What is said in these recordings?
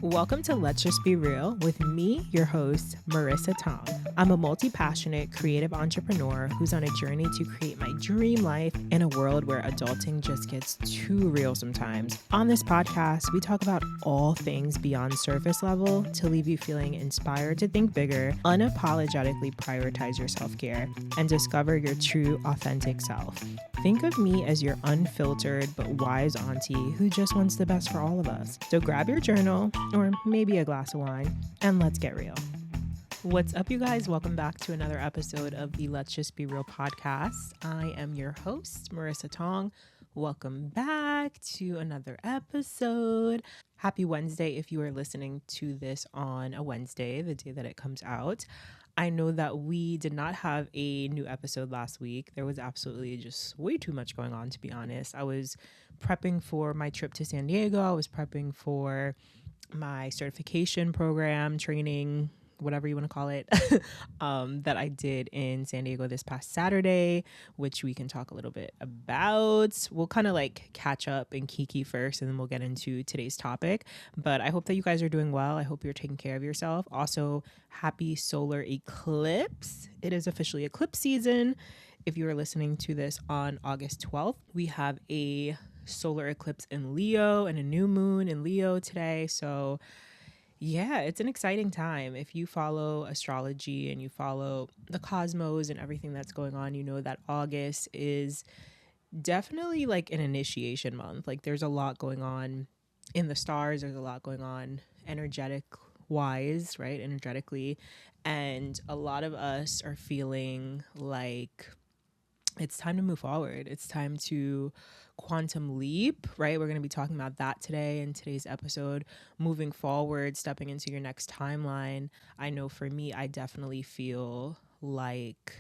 Welcome to Let's Just Be Real with me, your host, Marissa Tong. I'm a multi-passionate creative entrepreneur who's on a journey to create my dream life in a world where adulting just gets too real sometimes. On this podcast, we talk about all things beyond surface level to leave you feeling inspired to think bigger, unapologetically prioritize your self-care, and discover your true, authentic self. Think of me as your unfiltered but wise auntie who just wants the best for all of us. So grab your journal or maybe a glass of wine and let's get real. What's up, you guys? Welcome back to another episode of the Let's Just Be Real podcast. I am your host, Marissa Tong. Welcome back to another episode. Happy Wednesday if you are listening to this on a Wednesday, the day that it comes out. I know that we did not have a new episode last week. There was absolutely just way too much going on, to be honest. I was prepping for my trip to San Diego. I was prepping for my certification program, training, whatever you want to call it, that I did in San Diego this past Saturday, which we can talk a little bit about. We'll kind of like catch up and kiki first, and then we'll get into today's topic. But I hope that you guys are doing well. I hope you're taking care of yourself. Also, happy solar eclipse. It is officially eclipse season. If you are listening to this on August 12th, we have a solar eclipse in Leo and a new moon in Leo today. So yeah, it's an exciting time. If you follow astrology and you follow the cosmos and everything that's going on, you know that August is definitely like an initiation month. Like there's a lot going on in the stars. There's a lot going on energetic wise, right? Energetically. And a lot of us are feeling like it's time to move forward. It's time to quantum leap, right? We're going to be talking about that today in today's episode. Moving forward, stepping into your next timeline. I know for me, I definitely feel like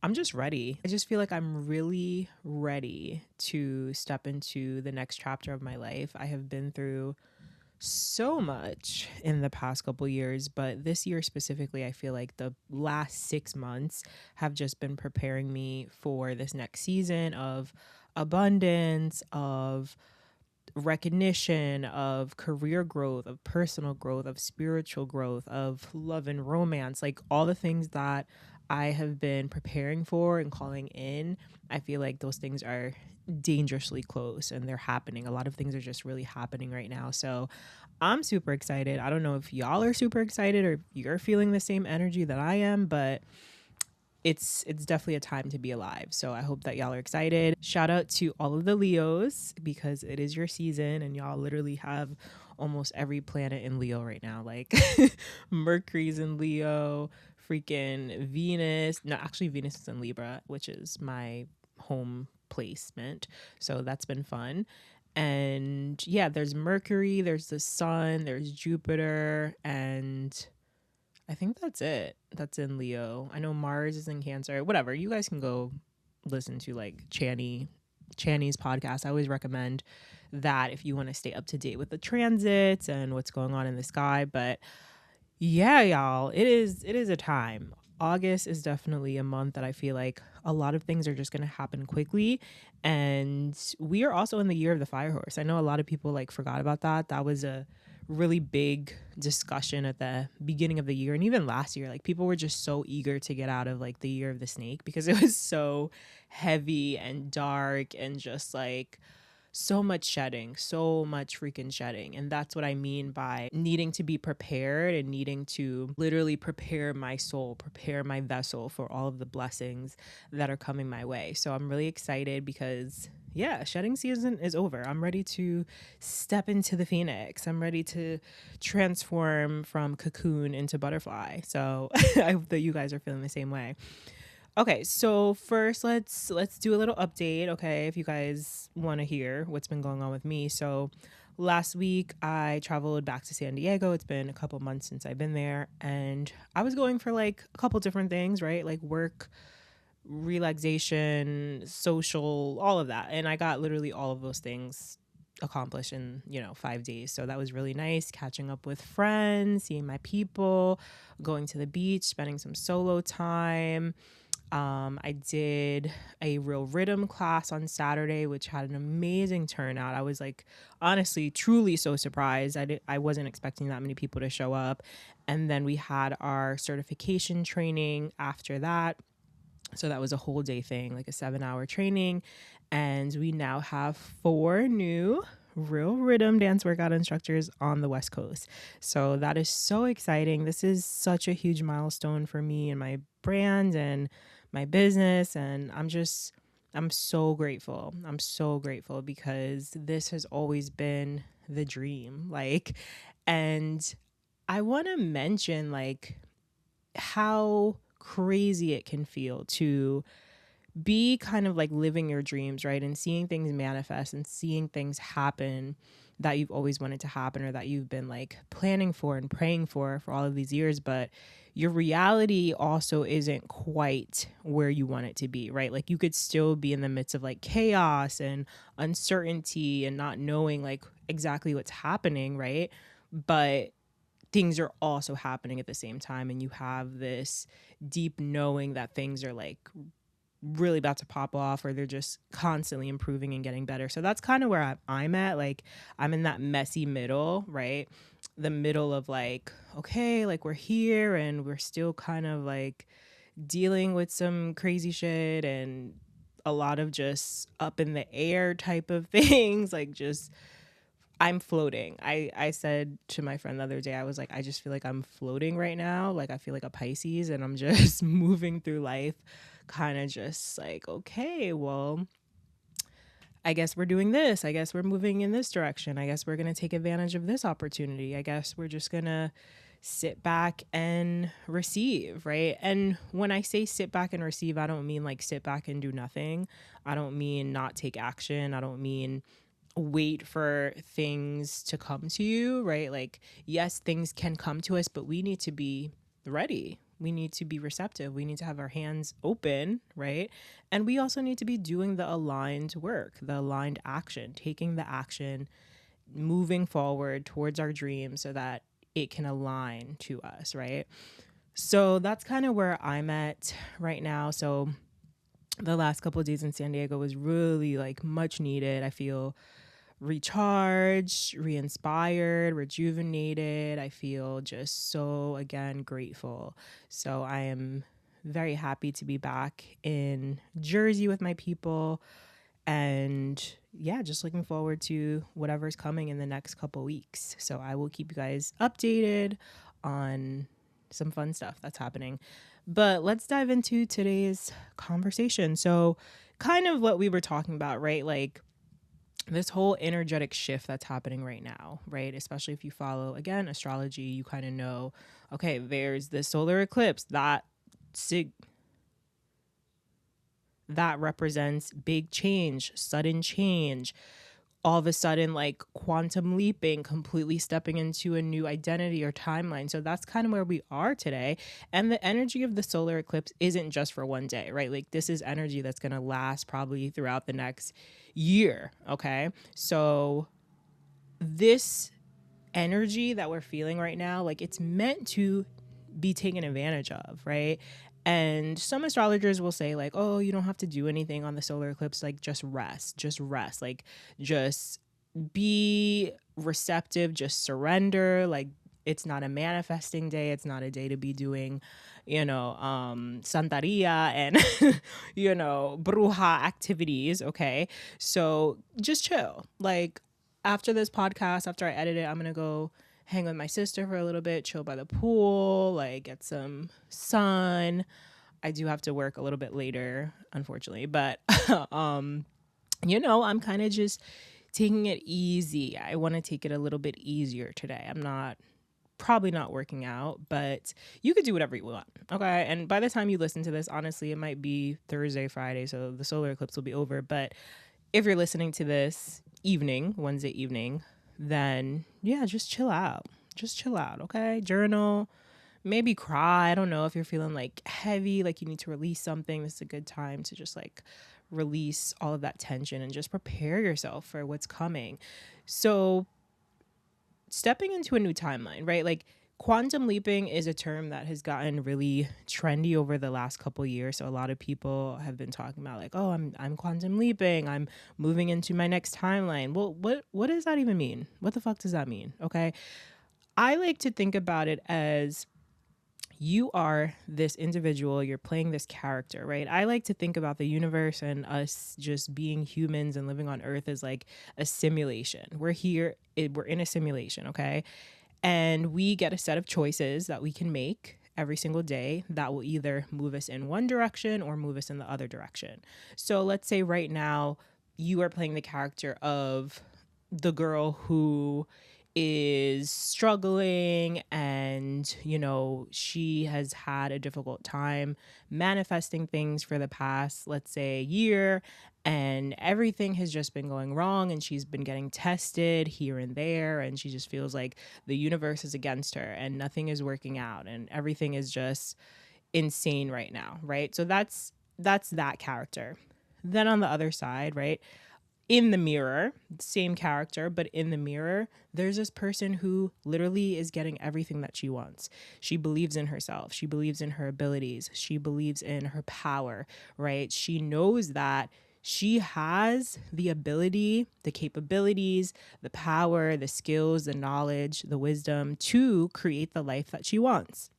I'm just ready. I just feel like I'm really ready to step into the next chapter of my life. I have been through so much in the past couple years, but this year specifically, I feel like the last 6 months have just been preparing me for this next season of abundance, of recognition, of career growth, of personal growth, of spiritual growth, of love and romance, like all the things that I have been preparing for and calling in. I feel like those things are dangerously close and they're happening. A lot of things are just really happening right now. So I'm super excited. I don't know if y'all are super excited or if you're feeling the same energy that I am, but it's definitely a time to be alive. So I hope that y'all are excited. Shout out to all of the Leos because it is your season and y'all literally have almost every planet in Leo right now. Like Mercury's in Leo, freaking Venus. No, actually Venus is in Libra, which is my home placement. So that's been fun. And yeah, there's Mercury, there's the sun, there's Jupiter, and I think that's it. That's in Leo. I know Mars is in Cancer. Whatever. You guys can go listen to like Channy's podcast. I always recommend that if you want to stay up to date with the transits and what's going on in the sky. But yeah, y'all, it is a time. August is definitely a month that I feel like a lot of things are just going to happen quickly. And we are also in the year of the fire horse. I know a lot of people like forgot about that. That was a really big discussion at the beginning of the year and even last year. Like people were just so eager to get out of like the year of the snake because it was so heavy and dark and just like so much shedding, so much freaking shedding. And that's what I mean by needing to be prepared and needing to literally prepare my soul, prepare my vessel for all of the blessings that are coming my way. So I'm really excited because yeah, shedding season is over. I'm ready to step into the phoenix. I'm ready to transform from cocoon into butterfly. So I hope that you guys are feeling the same way. Okay, so first let's do a little update, okay, if you guys want to hear what's been going on with me. So last week I traveled back to San Diego. It's been a couple months since I've been there, and I was going for like a couple different things, right? Like work, relaxation, social, all of that. And I got literally all of those things accomplished in 5 days. So that was really nice, catching up with friends, seeing my people, going to the beach, spending some solo time. I did a real rhythm class on Saturday, which had an amazing turnout. I was like, honestly, truly so surprised. I wasn't expecting that many people to show up. And then we had our certification training after that. So that was a whole day thing, like a 7-hour training. And we now have 4 new real rhythm dance workout instructors on the West Coast. So that is so exciting. This is such a huge milestone for me and my brand and my business. And I'm so grateful. I'm so grateful because this has always been the dream. And I want to mention, how crazy it can feel to be kind of like living your dreams, right? And seeing things manifest and seeing things happen that you've always wanted to happen or that you've been like planning for and praying for all of these years. But your reality also isn't quite where you want it to be, right? Like you could still be in the midst of like chaos and uncertainty and not knowing like exactly what's happening, right? But things are also happening at the same time, and you have this deep knowing that things are like really about to pop off, or they're just constantly improving and getting better. So that's kind of where I'm at. Like I'm in that messy middle, right? The middle of like, okay, like we're here and we're still kind of like dealing with some crazy shit and a lot of just up in the air type of things. Like just I'm floating. I said to my friend the other day, I was like, I just feel like I'm floating right now. Like I feel like a Pisces and I'm just moving through life, kind of just like, okay, well, I guess we're doing this. I guess we're moving in this direction. I guess we're going to take advantage of this opportunity. I guess we're just going to sit back and receive, right? And when I say sit back and receive, I don't mean like sit back and do nothing. I don't mean not take action. I don't mean wait for things to come to you, right? Like, yes, things can come to us, but we need to be ready. We need to be receptive. We need to have our hands open, right? And we also need to be doing the aligned work, the aligned action, taking the action, moving forward towards our dreams so that it can align to us, right? So that's kind of where I'm at right now. So the last couple of days in San Diego was really like much needed. I feel recharged, re-inspired, rejuvenated. I feel just so, again, grateful. So I am very happy to be back in Jersey with my people. And yeah, just looking forward to whatever's coming in the next couple weeks. So I will keep you guys updated on some fun stuff that's happening. But let's dive into today's conversation. So, kind of what we were talking about, right? Like, this whole energetic shift that's happening right now, right? Especially if you follow, again, astrology, you kind of know, okay, there's the solar eclipse that represents big change, sudden change, all of a sudden like quantum leaping, completely stepping into a new identity or timeline. So that's kind of where we are today. And the energy of the solar eclipse isn't just for one day, right? Like this is energy that's going to last probably throughout the next year. Okay. So this energy that we're feeling right now, like it's meant to be taken advantage of, right? And some astrologers will say like, oh, you don't have to do anything on the solar eclipse, like just rest, like just be receptive, just surrender. Like it's not a manifesting day. It's not a day to be doing, santeria and, bruja activities. Okay. So just chill. Like after this podcast, after I edit it, I'm going to go hang with my sister for a little bit, chill by the pool, like get some sun. I do have to work a little bit later, unfortunately, but I'm kind of just taking it easy. I want to take it a little bit easier today. I'm probably not working out, but you could do whatever you want. Okay. And by the time you listen to this, honestly, it might be Thursday, Friday. So the solar eclipse will be over. But if you're listening to this Wednesday evening, then yeah, just chill out. Just chill out. Okay. Journal, maybe cry. I don't know if you're feeling like heavy, like you need to release something. This is a good time to just like release all of that tension and just prepare yourself for what's coming. So stepping into a new timeline, right? Like Quantum leaping is a term that has gotten really trendy over the last couple years. So a lot of people have been talking about like, oh, I'm quantum leaping. I'm moving into my next timeline. Well, what does that even mean? What the fuck does that mean? Okay. I like to think about it as you are this individual, you're playing this character, right? I like to think about the universe and us just being humans and living on earth as like a simulation. We're here, we're in a simulation, okay? And we get a set of choices that we can make every single day that will either move us in one direction or move us in the other direction. So let's say right now you are playing the character of the girl who is struggling and she has had a difficult time manifesting things for the past, let's say, year, and everything has just been going wrong and she's been getting tested here and there and she just feels like the universe is against her and nothing is working out and everything is just insane right now, right? So that's that character. Then on the other side, right, in the mirror, same character, but in the mirror, there's this person who literally is getting everything that she wants. She believes in herself. She believes in her abilities. She believes in her power, right? She knows that she has the ability, the capabilities, the power, the skills, the knowledge, the wisdom to create the life that she wants.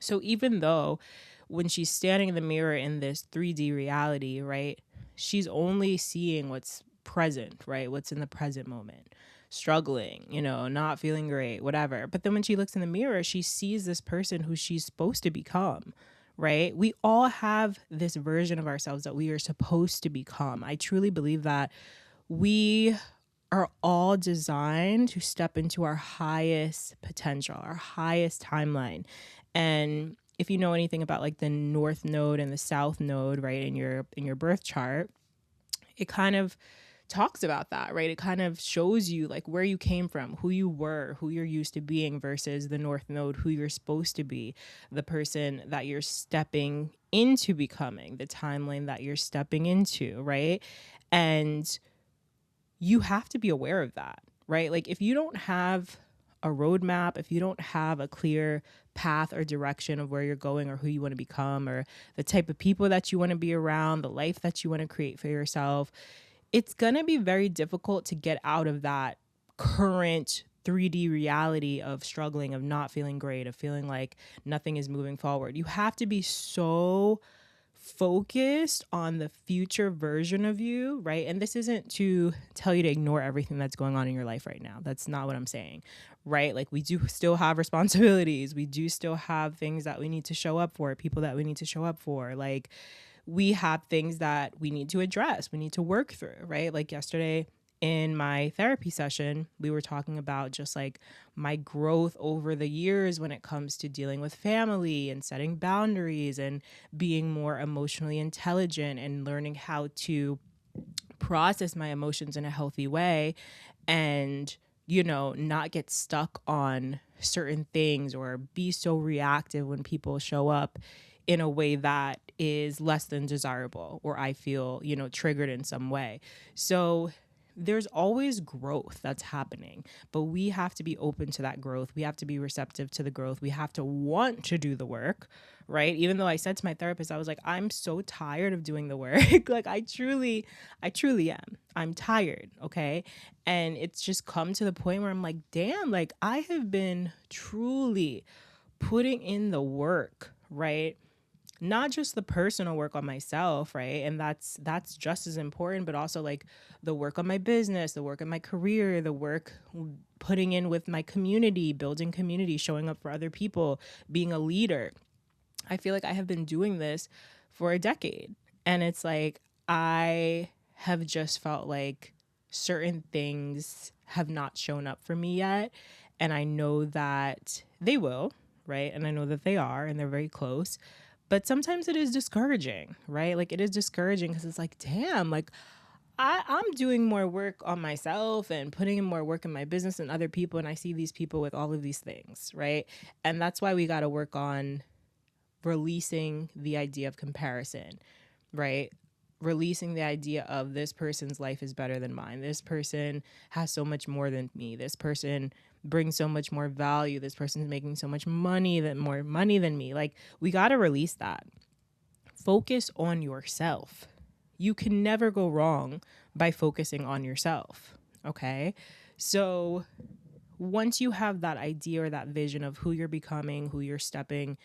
So even though when she's standing in the mirror in this 3D reality, right, she's only seeing what's present, right? What's in the present moment, struggling, not feeling great, whatever. But then when she looks in the mirror, she sees this person who she's supposed to become, right? We all have this version of ourselves that we are supposed to become. I truly believe that we are all designed to step into our highest potential, our highest timeline. And if you know anything about like the north node and the south node, right, in your birth chart, it kind of talks about that, right? It kind of shows you like where you came from, who you were, who you're used to being versus the north node, who you're supposed to be, the person that you're stepping into becoming, the timeline that you're stepping into, right? And you have to be aware of that, right? Like if you don't have a roadmap, if you don't have a clear path or direction of where you're going or who you want to become or the type of people that you want to be around, the life that you want to create for yourself, it's going to be very difficult to get out of that current 3D reality of struggling, of not feeling great, of feeling like nothing is moving forward. You have to be so focused on the future version of you, right? And this isn't to tell you to ignore everything that's going on in your life right now. That's not what I'm saying, right? Like we do still have responsibilities. We do still have things that we need to show up for, people that we need to show up for. Like we have things that we need to address, we need to work through, right? Like yesterday in my therapy session, we were talking about just like my growth over the years when it comes to dealing with family and setting boundaries and being more emotionally intelligent and learning how to process my emotions in a healthy way and, not get stuck on certain things or be so reactive when people show up in a way that is less than desirable or I feel, triggered in some way. So there's always growth that's happening, but we have to be open to that growth. We have to be receptive to the growth. We have to want to do the work, right? Even though I said to my therapist, I was like, I'm so tired of doing the work. Like I truly am. I'm tired. Okay. And it's just come to the point where I'm like, damn, like I have been truly putting in the work, right? Not just the personal work on myself, right? And that's just as important, but also like the work on my business, the work on my career, the work putting in with my community, building community, showing up for other people, being a leader. I feel like I have been doing this for a decade. And it's like I have just felt like certain things have not shown up for me yet. And I know that they will, right? And I know that they are, and they're very close. But sometimes it is discouraging, right? Like it is discouraging because it's like, damn, like I'm doing more work on myself and putting in more work in my business and other people. And I see these people with all of these things, right? And that's why we got to work on releasing the idea of comparison, right? Releasing the idea of this person's life is better than mine. This person has so much more than me. This person brings so much more value. This person's making so much money, more money than me. Like, we got to release that. Focus on yourself. You can never go wrong by focusing on yourself. Okay. So once you have that idea or that vision of who you're becoming, who you're stepping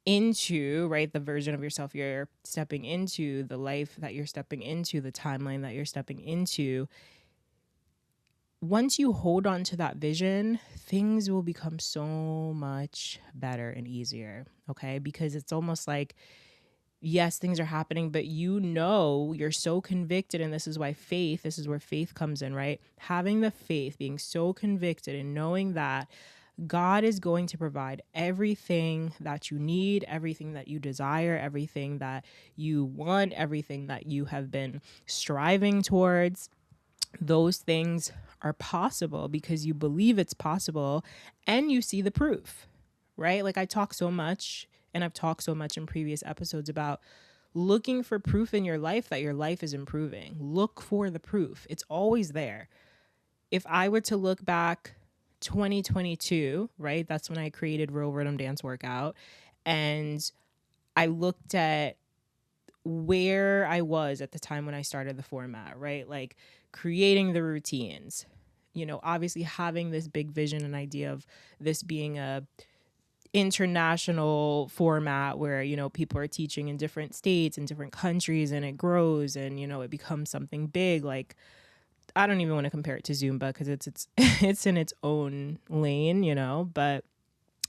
into, right? The version of yourself you're stepping into, the life that you're stepping into, the timeline that you're stepping into. Once you hold on to that vision, things will become so much better and easier, okay? Because it's almost like, yes, things are happening, but you're so convicted, and this is where faith comes in, right? Having the faith, being so convicted and knowing that God is going to provide everything that you need, everything that you desire, everything that you want, everything that you have been striving towards. Those things are possible because you believe it's possible and you see the proof, right? Like, I talk so much, and I've talked so much in previous episodes about looking for proof in your life that your life is improving. Look for the proof. It's always there. If I were to look back 2022, right? That's when I created Real Rhythm Dance Workout. And I looked at where I was at the time when I started the format, right? Like, creating the routines, obviously having this big vision and idea of this being a international format where, people are teaching in different states and different countries, and it grows and, it becomes something big. Like, I don't even want to compare it to Zumba because it's it's in its own lane, but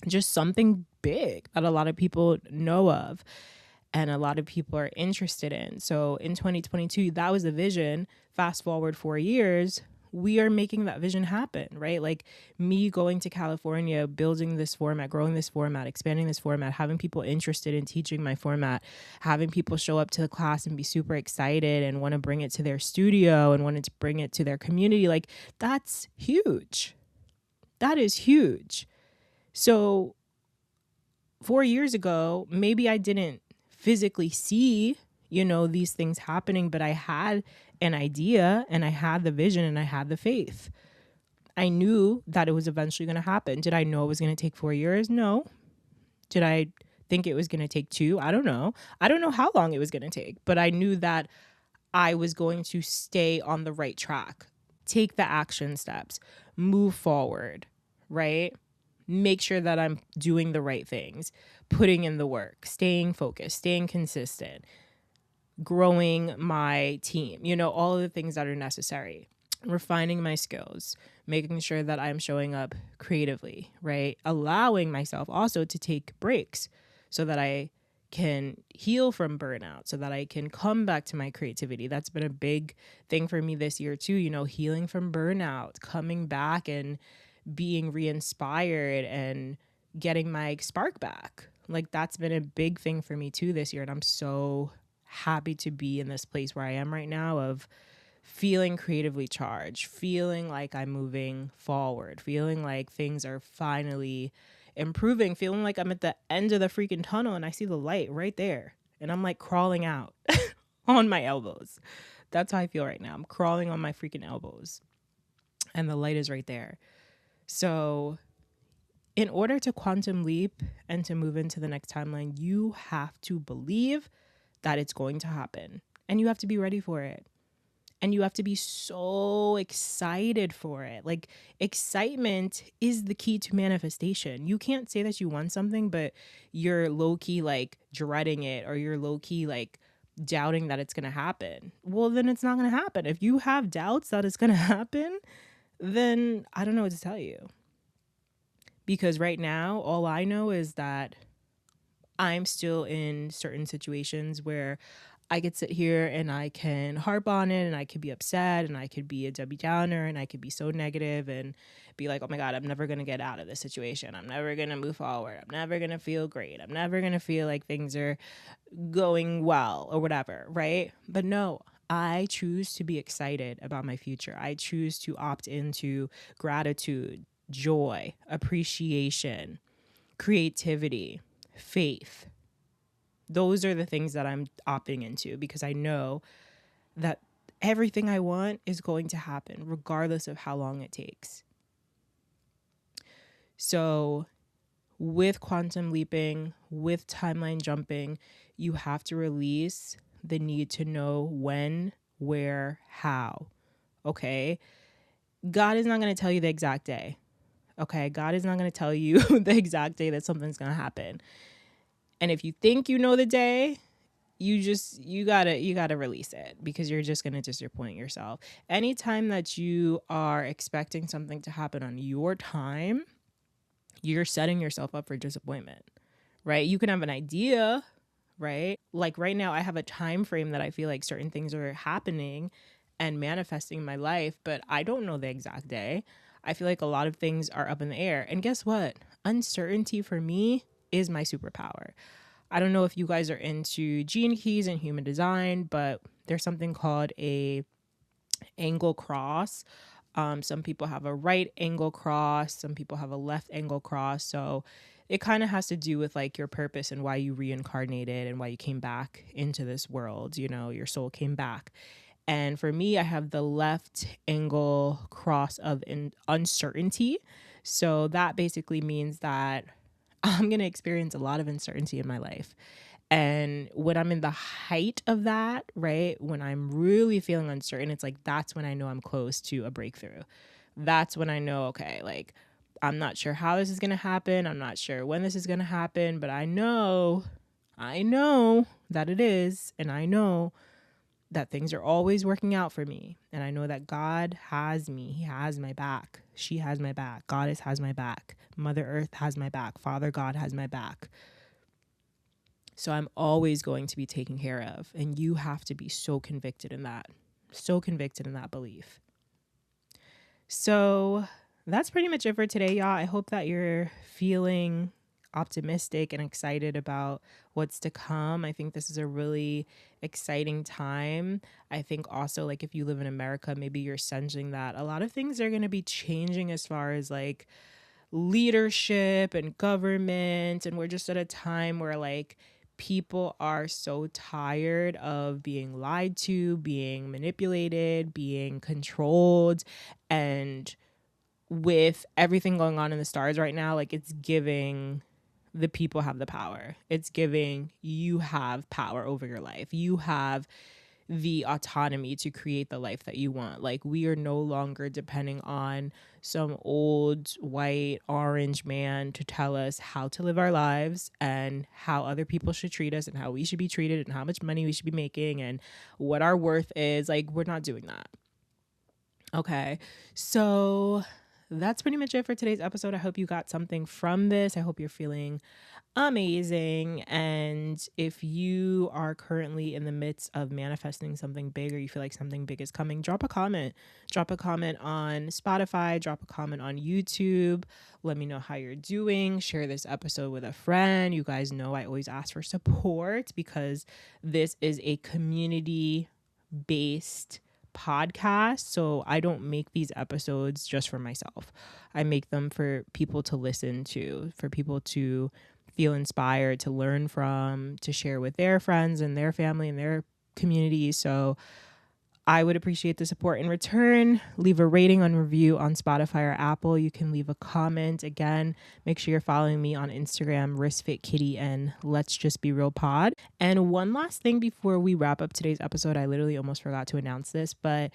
just something big that a lot of people know of and a lot of people are interested in. So in 2022, that was the vision. Fast forward 4 years, we are making that vision happen, right? Like, me going to California, building this format, growing this format, expanding this format, having people interested in teaching my format, having people show up to the class and be super excited and want to bring it to their studio and wanted to bring it to their community. Like, that's huge. That is huge. So 4 years ago, maybe I didn't physically see, these things happening, but I had an idea and I had the vision and I had the faith. I knew that it was eventually going to happen. Did I know it was going to take 4 years? No. Did I think it was going to take 2? I don't know. I don't know how long it was going to take, but I knew that I was going to stay on the right track, take the action steps, move forward, right? Make sure that I'm doing the right things, putting in the work, staying focused, staying consistent, growing my team, all of the things that are necessary, refining my skills, making sure that I'm showing up creatively, right? Allowing myself also to take breaks so that I can heal from burnout, so that I can come back to my creativity. That's been a big thing for me this year too, healing from burnout, coming back and being re-inspired and getting my spark back. Like, that's been a big thing for me too this year. And I'm so happy to be in this place where I am right now of feeling creatively charged, feeling like I'm moving forward, feeling like things are finally improving, feeling like I'm at the end of the freaking tunnel and I see the light right there. And I'm like crawling out on my elbows. That's how I feel right now. I'm crawling on my freaking elbows and the light is right there. So in order to quantum leap and to move into the next timeline, you have to believe that it's going to happen and you have to be ready for it. And you have to be so excited for it. Like, excitement is the key to manifestation. You can't say that you want something, but you're low-key like dreading it, or you're low-key like doubting that it's going to happen. Well, then it's not going to happen. If you have doubts that it's going to happen, then I don't know what to tell you. Because right now, all I know is that I'm still in certain situations where I could sit here and I can harp on it and I could be upset and I could be a Debbie Downer and I could be so negative and be like, oh my God, I'm never going to get out of this situation. I'm never going to move forward. I'm never going to feel great. I'm never going to feel like things are going well or whatever, right? But no, I choose to be excited about my future. I choose to opt into gratitude, joy, appreciation, creativity, faith. Those are the things that I'm opting into because I know that everything I want is going to happen regardless of how long it takes. So with quantum leaping, with timeline jumping, you have to release the need to know when, where, how. Okay. God is not going to tell you the exact day. Okay. God is not going to tell you the exact day that something's going to happen. And if you think you know the day, you gotta release it, because you're just gonna disappoint yourself. Anytime that you are expecting something to happen on your time, you're setting yourself up for disappointment, right? You can have an idea, right? Like right now I have a time frame that I feel like certain things are happening and manifesting in my life, but I don't know the exact day. I feel like a lot of things are up in the air. And guess what? Uncertainty for me is my superpower. I don't know if you guys are into gene keys and human design, but there's something called a angle cross. Some people have a right angle cross, some people have a left angle cross. So it kind of has to do with like your purpose and why you reincarnated and why you came back into this world. You know, your soul came back. And for me, I have the left angle cross of uncertainty. So that basically means that I'm going to experience a lot of uncertainty in my life. And when I'm in the height of that, right, when I'm really feeling uncertain, it's like that's when I know I'm close to a breakthrough. That's when I know, okay, like I'm not sure how this is going to happen. I'm not sure when this is going to happen, but I know that it is. And I know that things are always working out for me. And I know that God has me. He has my back. She has my back. Goddess has my back. Mother Earth has my back. Father God has my back. So I'm always going to be taken care of. And you have to be so convicted in that belief. So that's pretty much it for today, y'all. I hope that you're feeling optimistic and excited about what's to come. I think this is a really exciting time. I think also, like, if you live in America, maybe you're sensing that a lot of things are going to be changing as far as like leadership and government. And we're just at a time where like people are so tired of being lied to, being manipulated, being controlled. And with everything going on in the stars right now, like it's giving the people have the power. It's giving you have power over your life. You have the autonomy to create the life that you want. Like we are no longer depending on some old white orange man to tell us how to live our lives and how other people should treat us and how we should be treated and how much money we should be making and what our worth is. Like we're not doing that. Okay. So that's pretty much it for today's episode. I hope you got something from this. I hope you're feeling amazing. And if you are currently in the midst of manifesting something big or you feel like something big is coming, drop a comment. Drop a comment on Spotify, drop a comment on YouTube. Let me know how you're doing. Share this episode with a friend. You guys know I always ask for support because this is a community based podcast. So I don't make these episodes just for myself. I make them for people to listen to, for people to feel inspired, to learn from, to share with their friends and their family and their community. So I would appreciate the support in return. Leave a rating and review on Spotify or Apple. You can leave a comment. Again, make sure you're following me on Instagram, WristFitKitty, and Let's Just Be Real Pod. And one last thing before we wrap up today's episode, I literally almost forgot to announce this, but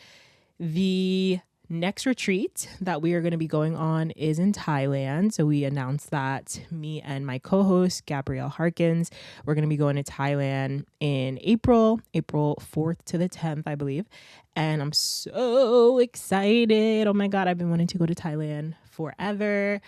the next retreat that we are going to be going on is in Thailand. So we announced that, me and my co-host, Gabrielle Harkins, we're going to be going to Thailand in April 4th to the 10th, I believe. And I'm so excited. Oh my God, I've been wanting to go to Thailand forever.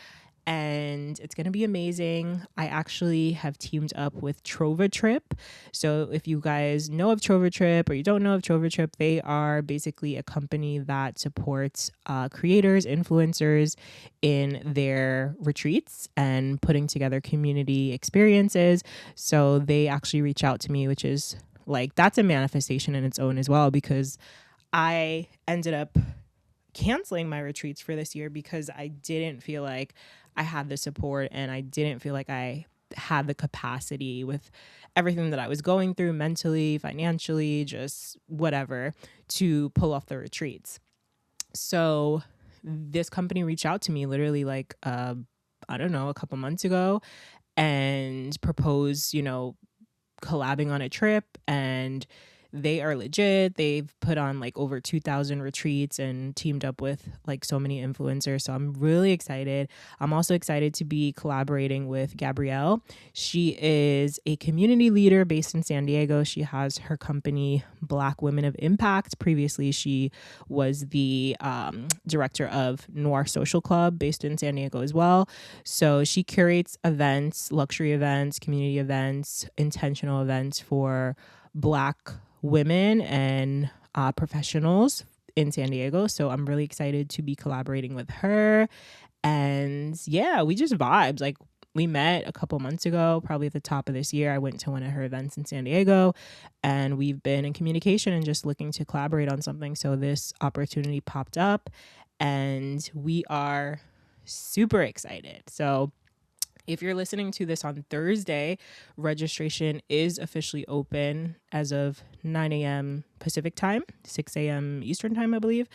And it's going to be amazing. I actually have teamed up with Trova Trip. So if you guys know of Trova Trip or you don't know of Trova Trip, they are basically a company that supports creators, influencers in their retreats and putting together community experiences. So they actually reach out to me, which is like, that's a manifestation in its own as well, because I ended up canceling my retreats for this year because I didn't feel like I had the support and I didn't feel like I had the capacity with everything that I was going through mentally, financially, just whatever, to pull off the retreats. So this company reached out to me literally like I don't know, a couple months ago and proposed, collabing on a trip, and they are legit. They've put on like over 2,000 retreats and teamed up with like so many influencers. So I'm really excited. I'm also excited to be collaborating with Gabrielle. She is a community leader based in San Diego. She has her company, Black Women of Impact. Previously, she was the director of Noir Social Club based in San Diego as well. So she curates events, luxury events, community events, intentional events for Black women and professionals in San Diego. So I'm really excited to be collaborating with her. And yeah, we just vibes. Like, we met a couple months ago, probably at the top of this year. I went to one of her events in San Diego, and we've been in communication and just looking to collaborate on something. So this opportunity popped up, and we are super excited. So if you're listening to this on Thursday, registration is officially open as of 9 a.m. Pacific time, 6 a.m. Eastern time, I believe.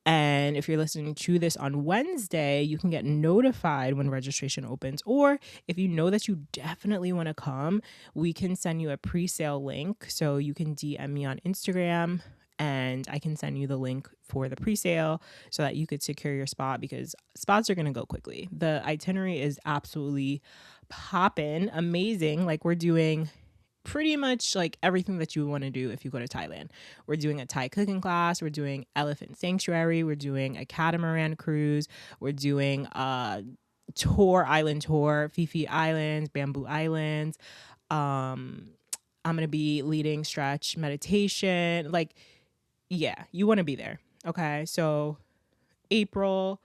And if you're listening to this on Wednesday, you can get notified when registration opens. Or if you know that you definitely want to come, we can send you a pre-sale link. So you can DM me on Instagram and I can send you the link for the pre-sale so that you could secure your spot, because spots are going to go quickly. The itinerary is absolutely poppin', amazing. Like, we're doing pretty much like everything that you want to do if you go to Thailand. We're doing a Thai cooking class. We're doing elephant sanctuary. We're doing a catamaran cruise. We're doing a island tour, Fifi Islands, Bamboo Islands. I'm going to be leading stretch meditation. Like, yeah, you want to be there. Okay. So April,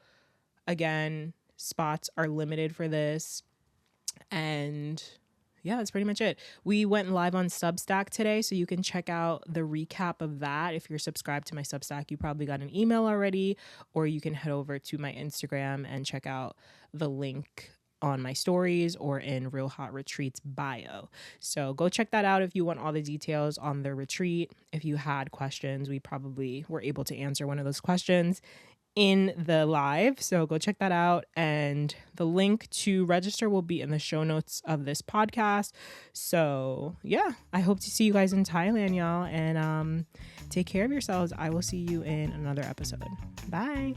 again, spots are limited for this. And yeah, that's pretty much it. We went live on Substack today, so you can check out the recap of that. If you're subscribed to my Substack, you probably got an email already, or you can head over to my Instagram and check out the link on my stories or in Real Hot Retreats bio. So go check that out if you want all the details on the retreat. If you had questions, we probably were able to answer one of those questions in the live. So go check that out. And the link to register will be in the show notes of this podcast. So yeah, I hope to see you guys in Thailand, y'all. And take care of yourselves. I will see you in another episode. Bye.